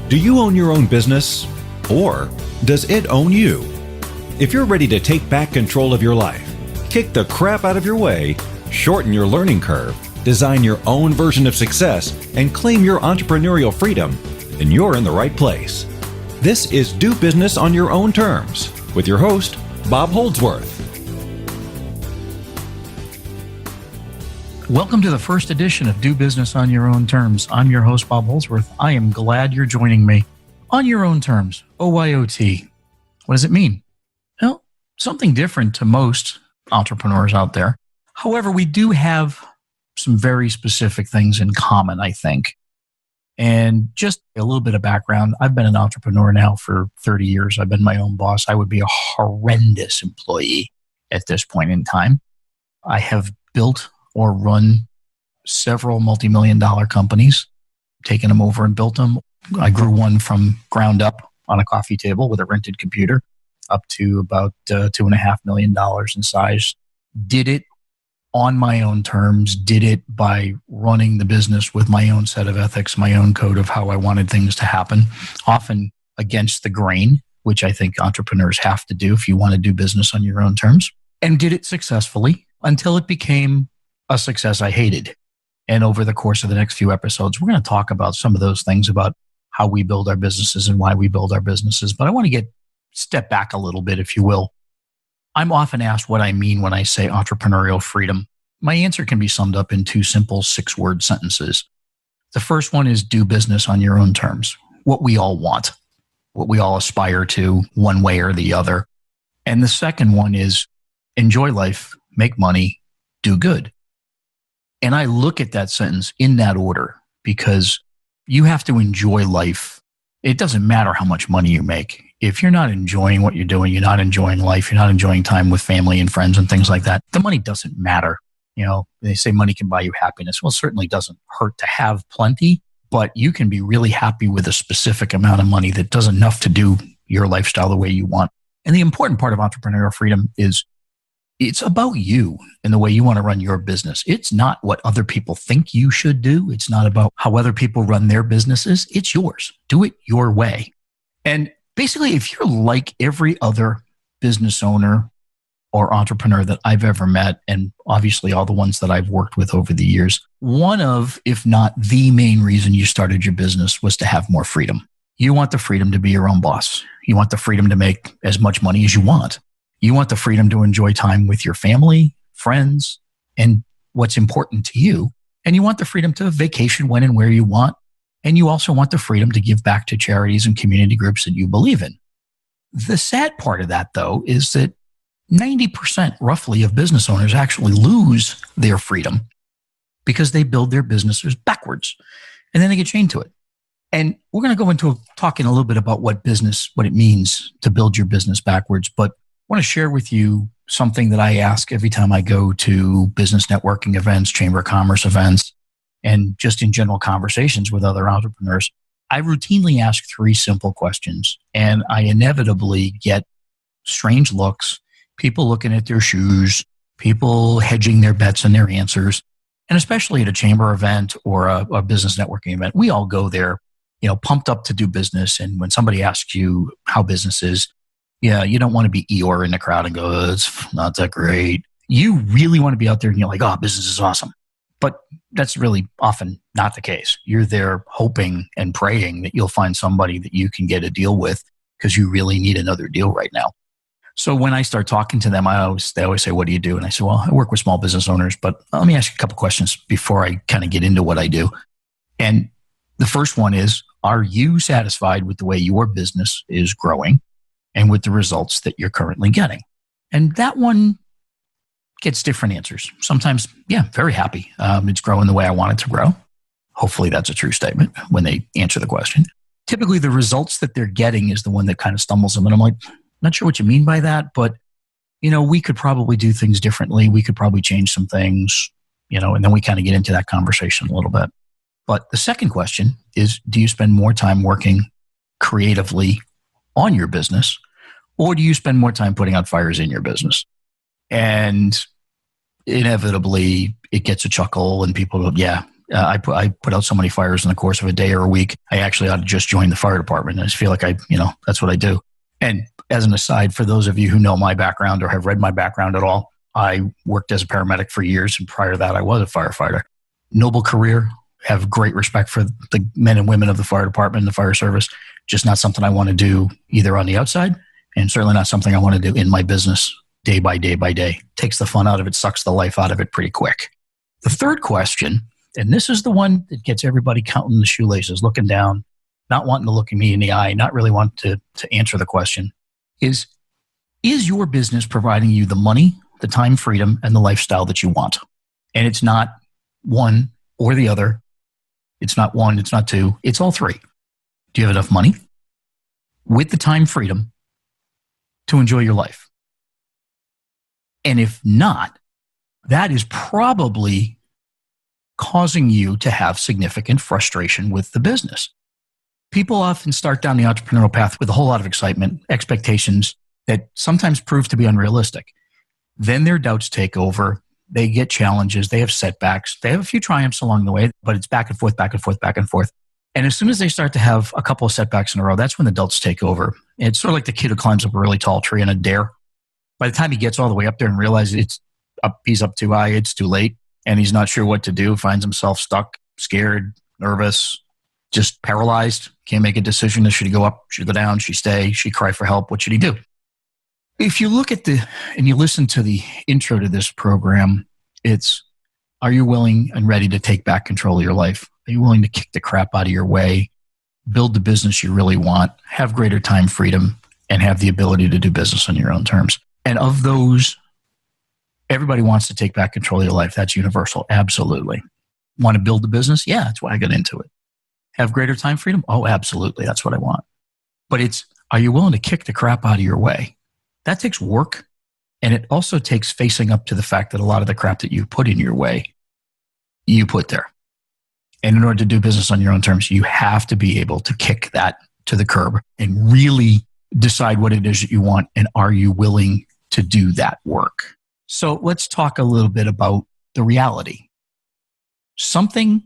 Do you own your own business, or does it own you? If you're ready to take back control of your life, kick the crap out of your way, shorten your learning curve, design your own version of success, and claim your entrepreneurial freedom, then you're in the right place. This is Do Business on Your Own Terms with your host, Bob Holdsworth. Welcome to the first edition of Do Business on Your Own Terms. I'm your host, Bob Holdsworth. I am glad you're joining me. On your own terms, OYOT. What does it mean? Well, something different to most entrepreneurs out there. However, we do have some very specific things in common, I think. And just a little bit of background. I've been an entrepreneur now for 30 years. I've been my own boss. I would be a horrendous employee at this point in time. I have built or run several multi-million-dollar companies, taken them over and built them. I grew one from ground up on a coffee table with a rented computer up to about $2.5 million in size. Did it on my own terms, did it by running the business with my own set of ethics, my own code of how I wanted things to happen, often against the grain, which I think entrepreneurs have to do if you want to do business on your own terms, and did it successfully until it became a success I hated. And over the course of the next few episodes, we're going to talk about some of those things about how we build our businesses and why we build our businesses. But I want to step back a little bit, if you will. I'm often asked what I mean when I say entrepreneurial freedom. My answer can be summed up in two simple 6-word sentences. The first one is do business on your own terms. What we all want, what we all aspire to one way or the other. And the second one is enjoy life, make money, do good. And I look at that sentence in that order because you have to enjoy life. It doesn't matter how much money you make. If you're not enjoying what you're doing, you're not enjoying life, you're not enjoying time with family and friends and things like that, the money doesn't matter. You know, they say money can buy you happiness. Well, it certainly doesn't hurt to have plenty, but you can be really happy with a specific amount of money that does enough to do your lifestyle the way you want. And the important part of entrepreneurial freedom is it's about you and the way you want to run your business. It's not what other people think you should do. It's not about how other people run their businesses. It's yours. Do it your way. And basically, if you're like every other business owner or entrepreneur that I've ever met, and obviously all the ones that I've worked with over the years, one of, if not the main reason you started your business was to have more freedom. You want the freedom to be your own boss. You want the freedom to make as much money as you want. You want the freedom to enjoy time with your family, friends, and what's important to you. And you want the freedom to vacation when and where you want. And you also want the freedom to give back to charities and community groups that you believe in. The sad part of that, though, is that 90% roughly of business owners actually lose their freedom because they build their businesses backwards and then they get chained to it. And we're going to go into talking a little bit about what it means to build your business backwards. But I want to share with you something that I ask every time I go to business networking events, chamber of commerce events, and just in general conversations with other entrepreneurs. I routinely ask 3 simple questions, and I inevitably get strange looks, people looking at their shoes, people hedging their bets and their answers. And especially at a chamber event or a business networking event, we all go there, pumped up to do business. And when somebody asks you how business is, yeah, you don't want to be Eeyore in the crowd and go, oh, it's not that great. You really want to be out there and you're like, oh, business is awesome. But that's really often not the case. You're there hoping and praying that you'll find somebody that you can get a deal with because you really need another deal right now. So when I start talking to them, they always say, what do you do? And I say, well, I work with small business owners, but let me ask you a couple questions before I kind of get into what I do. And the first one is, are you satisfied with the way your business is growing and with the results that you're currently getting? And that one gets different answers. Sometimes, yeah, very happy. It's growing the way I want it to grow. Hopefully that's a true statement when they answer the question. Typically the results that they're getting is the one that kind of stumbles them. And I'm like, not sure what you mean by that, but we could probably do things differently. We could probably change some things, and then we kind of get into that conversation a little bit. But the second question is, do you spend more time working creatively on your business, or do you spend more time putting out fires in your business? And inevitably, it gets a chuckle and people go, yeah, I put out so many fires in the course of a day or a week. I actually ought to just join the fire department. I just feel like that's what I do. And as an aside, for those of you who know my background or have read my background at all, I worked as a paramedic for years. And prior to that, I was a firefighter. Noble career. Have great respect for the men and women of the fire department and the fire service. Just not something I want to do either on the outside, and certainly not something I want to do in my business day by day by day. Takes the fun out of it, sucks the life out of it pretty quick. The third question, and this is the one that gets everybody counting the shoelaces, looking down, not wanting to look at me in the eye, not really wanting to answer the question, is your business providing you the money, the time freedom, and the lifestyle that you want? And it's not one or the other. It's not one, it's not two, it's all three. Do you have enough money with the time freedom to enjoy your life? And if not, that is probably causing you to have significant frustration with the business. People often start down the entrepreneurial path with a whole lot of excitement, expectations that sometimes prove to be unrealistic. Then their doubts take over. They get challenges. They have setbacks. They have a few triumphs along the way, but it's back and forth, back and forth, back and forth. And as soon as they start to have a couple of setbacks in a row, that's when the doubts take over. It's sort of like the kid who climbs up a really tall tree in a dare. By the time he gets all the way up there and realizes he's up too high, it's too late, and he's not sure what to do, finds himself stuck, scared, nervous, just paralyzed, can't make a decision. Should he go up? Should he go down? Should he stay? Should he cry for help? What should he do? If you look at and you listen to the intro to this program, it's, are you willing and ready to take back control of your life? Are you willing to kick the crap out of your way, build the business you really want, have greater time freedom, and have the ability to do business on your own terms? And of those, everybody wants to take back control of your life. That's universal. Absolutely. Want to build the business? Yeah, that's why I got into it. Have greater time freedom? Oh, absolutely. That's what I want. But it's, are you willing to kick the crap out of your way? That takes work. And it also takes facing up to the fact that a lot of the crap that you put in your way, you put there. And in order to do business on your own terms, you have to be able to kick that to the curb and really decide what it is that you want. And are you willing to do that work? So let's talk a little bit about the reality. Something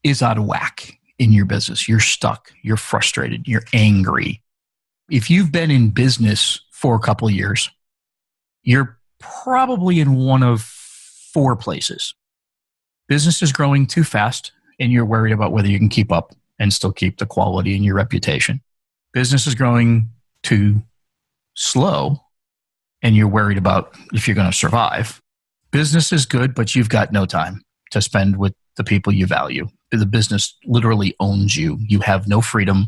is out of whack in your business. You're stuck. You're frustrated. You're angry. If you've been in business for a couple of years, you're probably in one of four places. Business is growing too fast, and you're worried about whether you can keep up and still keep the quality in your reputation. Business is growing too slow, and you're worried about if you're going to survive. Business is good, but you've got no time to spend with the people you value. The business literally owns you. You have no freedom.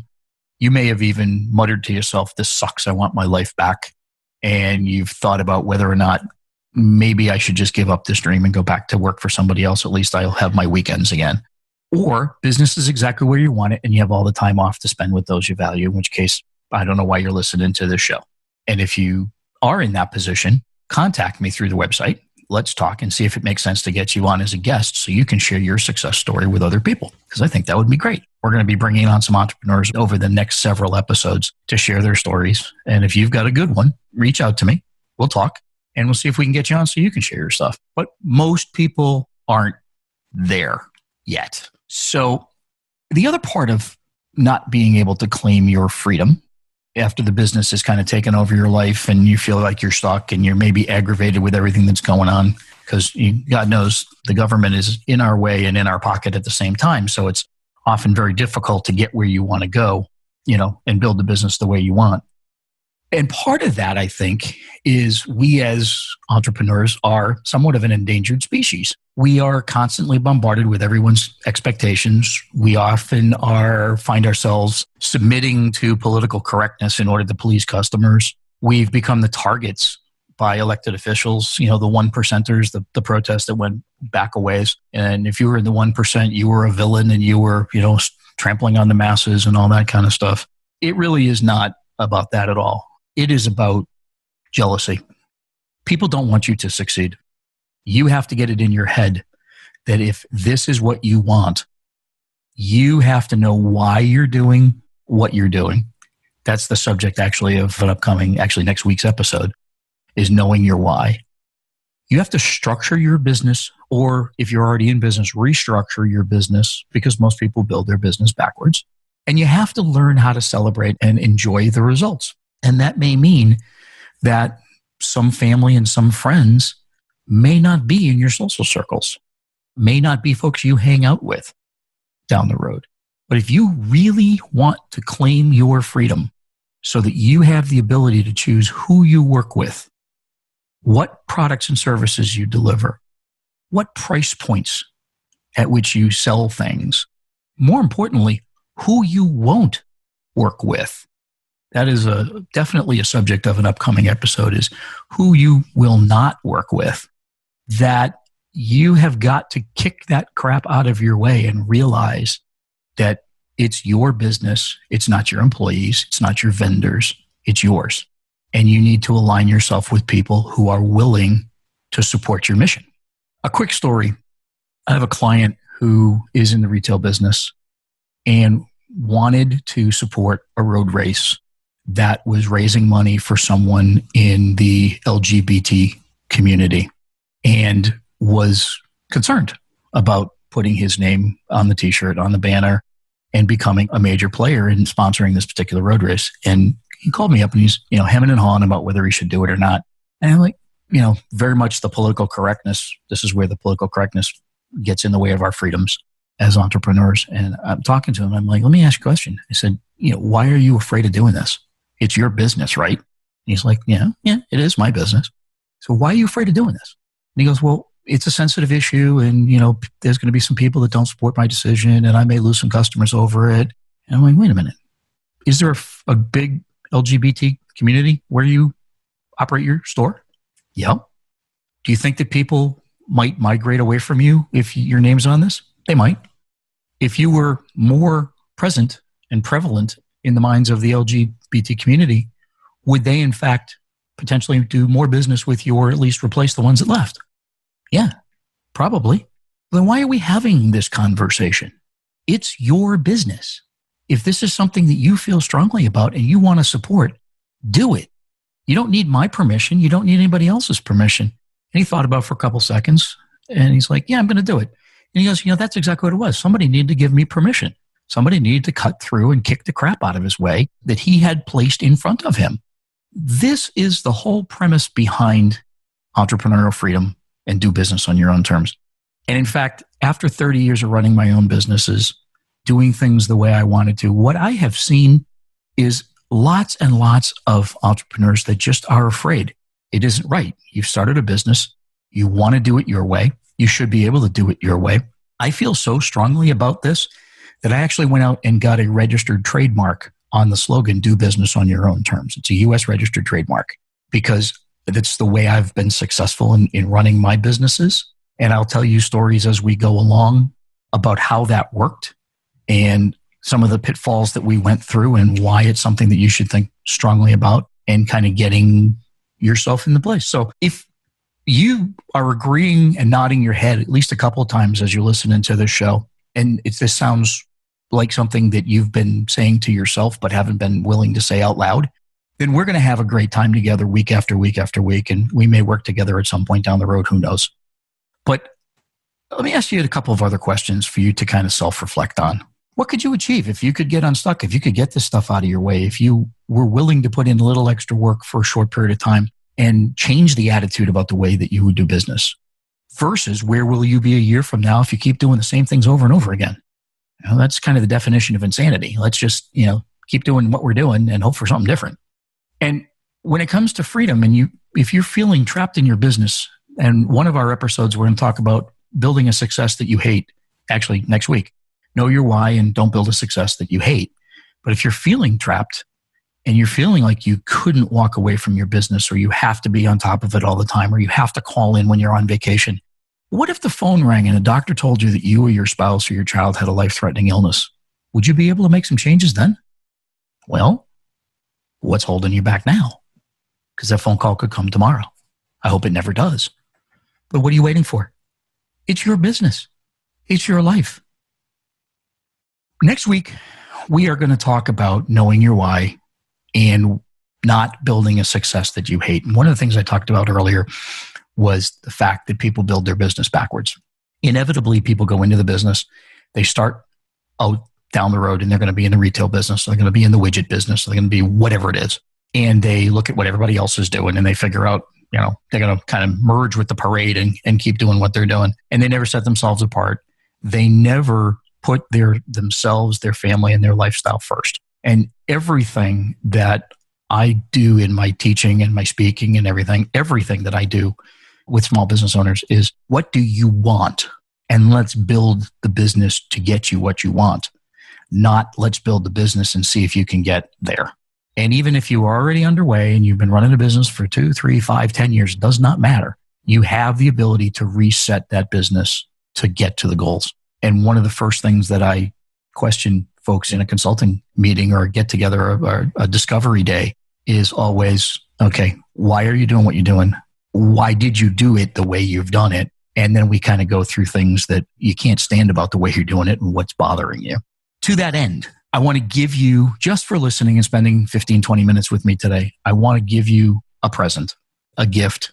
You may have even muttered to yourself, this sucks, I want my life back. And you've thought about whether or not maybe I should just give up this dream and go back to work for somebody else. At least I'll have my weekends again. Or business is exactly where you want it and you have all the time off to spend with those you value, in which case, I don't know why you're listening to this show. And if you are in that position, contact me through the website. Let's talk and see if it makes sense to get you on as a guest so you can share your success story with other people, because I think that would be great. We're going to be bringing on some entrepreneurs over the next several episodes to share their stories. And if you've got a good one, reach out to me. We'll talk and we'll see if we can get you on so you can share your stuff. But most people aren't there yet. So the other part of not being able to claim your freedom after the business has kind of taken over your life and you feel like you're stuck and you're maybe aggravated with everything that's going on, because God knows the government is in our way and in our pocket at the same time. So it's often very difficult to get where you want to go, and build the business the way you want. And part of that, I think, is we as entrepreneurs are somewhat of an endangered species. We are constantly bombarded with everyone's expectations. We often find ourselves submitting to political correctness in order to please customers. We've become the targets by elected officials, the one percenters, the protests that went back a ways. And if you were in the 1%, you were a villain and you were, trampling on the masses and all that kind of stuff. It really is not about that at all. It is about jealousy. People don't want you to succeed. You have to get it in your head that if this is what you want, you have to know why you're doing what you're doing. That's the subject actually of an upcoming, next week's episode, is knowing your why. You have to structure your business, or if you're already in business, restructure your business, because most people build their business backwards. And you have to learn how to celebrate and enjoy the results. And that may mean that some family and some friends may not be in your social circles, may not be folks you hang out with down the road. But if you really want to claim your freedom so that you have the ability to choose who you work with, what products and services you deliver, what price points at which you sell things, more importantly, who you won't work with. That is definitely a subject of an upcoming episode, is who you will not work with. That you have got to kick that crap out of your way and realize that it's your business. It's not your employees. It's not your vendors. It's yours. And you need to align yourself with people who are willing to support your mission. A quick story. I have a client who is in the retail business and wanted to support a road race that was raising money for someone in the LGBT community, and was concerned about putting his name on the t-shirt, on the banner, and becoming a major player in sponsoring this particular road race. And he called me up and he's, hemming and hawing about whether he should do it or not. And I'm like, very much the political correctness. This is where the political correctness gets in the way of our freedoms as entrepreneurs. And I'm talking to him. I'm like, let me ask you a question. I said, why are you afraid of doing this? It's your business, right? And he's like, yeah, it is my business. So why are you afraid of doing this? And he goes, well, it's a sensitive issue. And, there's going to be some people that don't support my decision and I may lose some customers over it. And I'm like, wait a minute. Is there a big LGBT community where you operate your store? Yep. Do you think that people might migrate away from you if your name's on this? They might. If you were more present and prevalent in the minds of the LGBT community, would they in fact potentially do more business with you, or at least replace the ones that left? Yeah, probably. Then why are we having this conversation? It's your business. If this is something that you feel strongly about and you want to support, do it. You don't need my permission. You don't need anybody else's permission. And he thought about it for a couple seconds and he's like, yeah, I'm going to do it. And he goes, that's exactly what it was. Somebody needed to give me permission. Somebody needed to cut through and kick the crap out of his way that he had placed in front of him. This is the whole premise behind entrepreneurial freedom and do business on your own terms. And in fact, after 30 years of running my own businesses, doing things the way I wanted to, what I have seen is lots and lots of entrepreneurs that just are afraid. It isn't right. You've started a business. You want to do it your way. You should be able to do it your way. I feel so strongly about this that I actually went out and got a registered trademark on the slogan, do business on your own terms. It's a US registered trademark because that's the way I've been successful in running my businesses. And I'll tell you stories as we go along about how that worked and some of the pitfalls that we went through and why it's something that you should think strongly about and kind of getting yourself in the place. So if you are agreeing and nodding your head at least a couple of times as you're listening to this show, and this sounds like something that you've been saying to yourself but haven't been willing to say out loud, then we're going to have a great time together week after week after week, and we may work together at some point down the road, who knows. But let me ask you a couple of other questions for you to kind of self-reflect on. What could you achieve if you could get unstuck, if you could get this stuff out of your way, if you were willing to put in a little extra work for a short period of time and change the attitude about the way that you would do business? Versus where will you be a year from now if you keep doing the same things over and over again? That's kind of the definition of insanity. Let's just, keep doing what we're doing and hope for something different. And when it comes to freedom, and if you're feeling trapped in your business, and one of our episodes, we're going to talk about building a success that you hate, actually next week. Know your why and don't build a success that you hate. But if you're feeling trapped and you're feeling like you couldn't walk away from your business, or you have to be on top of it all the time, or you have to call in when you're on vacation, what if the phone rang and a doctor told you that you or your spouse or your child had a life-threatening illness? Would you be able to make some changes then? Well, what's holding you back now? Because that phone call could come tomorrow. I hope it never does. But what are you waiting for? It's your business. It's your life. Next week, we are going to talk about knowing your why and not building a success that you hate. And one of the things I talked about earlier was the fact that people build their business backwards. Inevitably, people go into the business, they start out down the road and they're going to be in the retail business, they're going to be in the widget business, they're going to be whatever it is. And they look at what everybody else is doing and they figure out, they're going to kind of merge with the parade and keep doing what they're doing. And they never set themselves apart. They never put themselves, their family, and their lifestyle first. And everything that I do in my teaching and my speaking and everything that I do with small business owners is, what do you want? And let's build the business to get you what you want. Not let's build the business and see if you can get there. And even if you are already underway and you've been running a business for 2, 3, 5, 10 years, it does not matter. You have the ability to reset that business to get to the goals. And one of the first things that I question folks in a consulting meeting or a get together or a discovery day is always, okay, why are you doing what you're doing? Why did you do it the way you've done it? And then we kind of go through things that you can't stand about the way you're doing it and what's bothering you. To that end, I want to give you, just for listening and spending 15, 20 minutes with me today, I want to give you a present, a gift,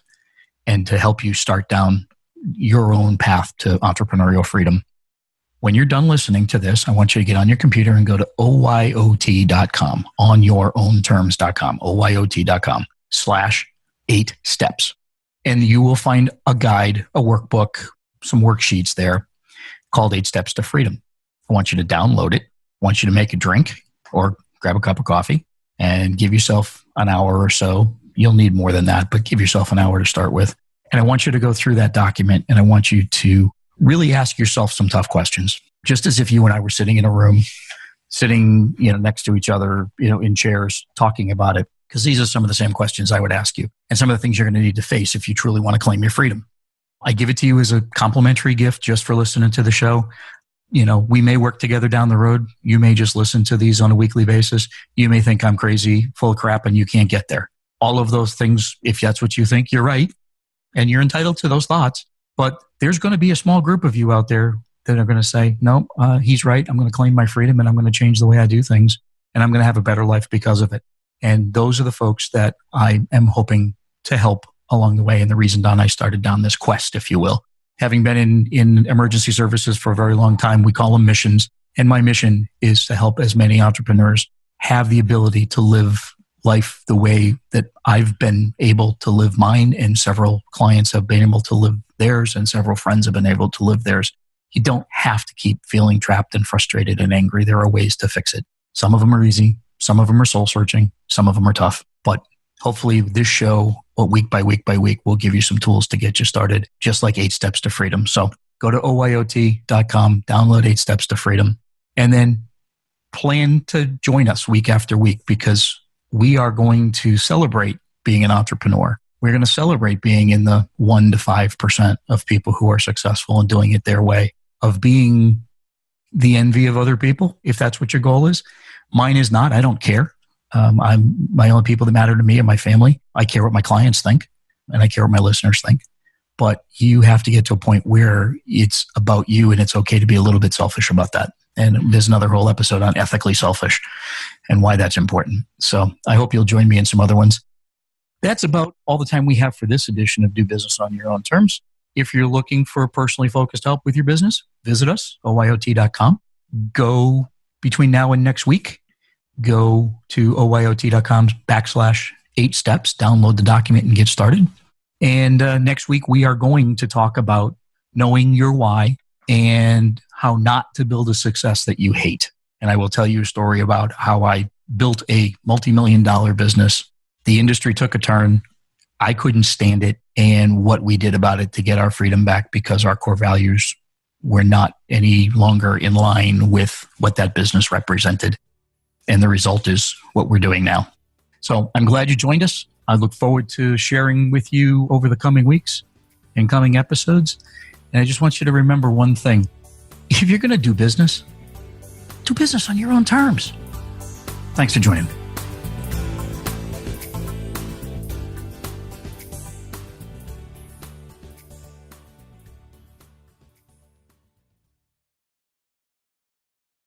and to help you start down your own path to entrepreneurial freedom. When you're done listening to this, I want you to get on your computer and go to oyot.com, onyournterms.com, oyot.com/8steps. And you will find a guide, a workbook, some worksheets there called 8 Steps to Freedom. I want you to download it. I want you to make a drink or grab a cup of coffee and give yourself an hour or so. You'll need more than that, but give yourself an hour to start with. And I want you to go through that document and I want you to really ask yourself some tough questions, just as if you and I were sitting in a room, sitting, next to each other, in chairs, talking about it. Because these are some of the same questions I would ask you and some of the things you're going to need to face if you truly want to claim your freedom. I give it to you as a complimentary gift just for listening to the show. We may work together down the road. You may just listen to these on a weekly basis. You may think I'm crazy, full of crap, and you can't get there. All of those things, if that's what you think, you're right. And you're entitled to those thoughts. But there's going to be a small group of you out there that are going to say, no, he's right. I'm going to claim my freedom and I'm going to change the way I do things. And I'm going to have a better life because of it. And those are the folks that I am hoping to help along the way. And the reason, Don, I started down this quest, if you will. Having been in emergency services for a very long time, we call them missions. And my mission is to help as many entrepreneurs have the ability to live life the way that I've been able to live mine, and several clients have been able to live theirs, and several friends have been able to live theirs. You don't have to keep feeling trapped and frustrated and angry. There are ways to fix it. Some of them are easy. Some of them are soul-searching. Some of them are tough. But hopefully this show, week by week by week, will give you some tools to get you started, just like 8 Steps to Freedom. So go to oyot.com, download 8 Steps to Freedom, and then plan to join us week after week, because we are going to celebrate being an entrepreneur. We're going to celebrate being in the 1 to 5% of people who are successful and doing it their way, of being the envy of other people, if that's what your goal is. Mine is not. I don't care. My only people that matter to me are my family. I care what my clients think, and I care what my listeners think. But you have to get to a point where it's about you, and it's okay to be a little bit selfish about that. And there's another whole episode on ethically selfish and why that's important. So I hope you'll join me in some other ones. That's about all the time we have for this edition of Do Business on Your Own Terms. If you're looking for personally focused help with your business, visit us, oyot.com. Go between now and next week. Go to oyot.com/8 steps, download the document and get started. And next week, we are going to talk about knowing your why and how not to build a success that you hate. And I will tell you a story about how I built a multi-million-dollar business. The industry took a turn. I couldn't stand it. And what we did about it to get our freedom back, because our core values were not any longer in line with what that business represented. And the result is what we're doing now. So I'm glad you joined us. I look forward to sharing with you over the coming weeks and coming episodes. And I just want you to remember one thing. If you're going to do business on your own terms. Thanks for joining me.